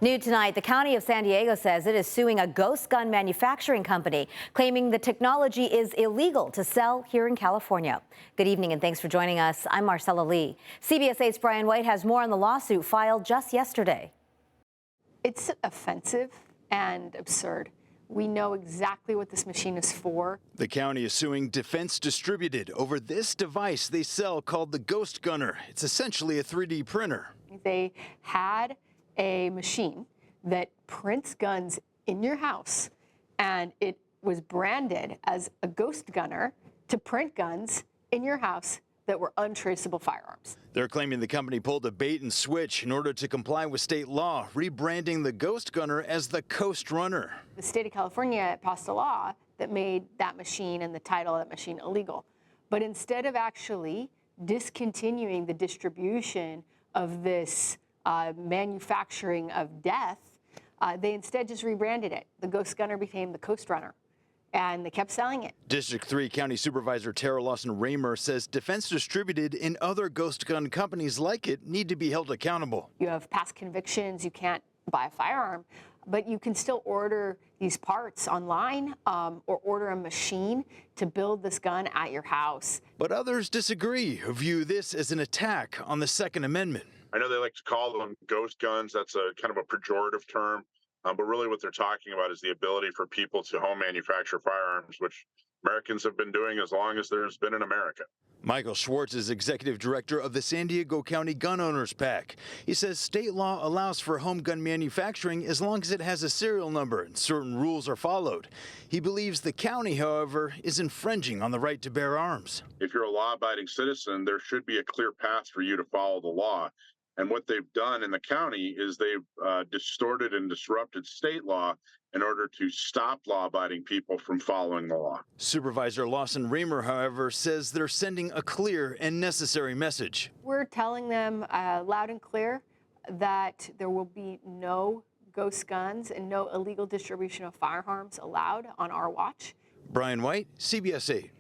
New tonight, the County of San Diego says it is suing a ghost gun manufacturing company, claiming the technology is illegal to sell here in California. Good evening and thanks for joining us. I'm Marcella Lee. CBS 8's Brian White has more on the lawsuit filed just yesterday. It's offensive and absurd. We know exactly what this machine is for. The county is suing Defense Distributed over this device they sell called the Ghost Gunner. It's essentially a 3D printer. They had a machine that prints guns in your house, and it was branded as a ghost gunner to print guns in your house that were untraceable firearms. They're claiming the company pulled a bait and switch in order to comply with state law, rebranding the Ghost Gunner as the Coast Runner. The state of California passed a law that made that machine and the title of that machine illegal. But instead of actually discontinuing the distribution of this manufacturing of death, they instead just rebranded it. The Ghost Gunner became the Coast Runner, and they kept selling it. District 3 County Supervisor Tara Lawson-Raymer says Defense Distributed and other ghost gun companies like it need to be held accountable. You have past convictions, you can't buy a firearm, but you can still order these parts online or order a machine to build this gun at your house. But others disagree, who view this as an attack on the Second Amendment. I know they like to call them ghost guns. That's a kind of a pejorative term. But really what they're talking about is the ability for people to home manufacture firearms, which Americans have been doing as long as there's been in America. Michael Schwartz is executive director of the San Diego County Gun Owners PAC. He says state law allows for home gun manufacturing as long as it has a serial number and certain rules are followed. He believes the county, however, is infringing on the right to bear arms. If you're a law-abiding citizen, there should be a clear path for you to follow the law. And what they've done in the county is they've distorted and disrupted state law in order to stop law-abiding people from following the law. Supervisor Lawson-Raymer, however, says they're sending a clear and necessary message. We're telling them loud and clear that there will be no ghost guns and no illegal distribution of firearms allowed on our watch. Brian White, CBS 8.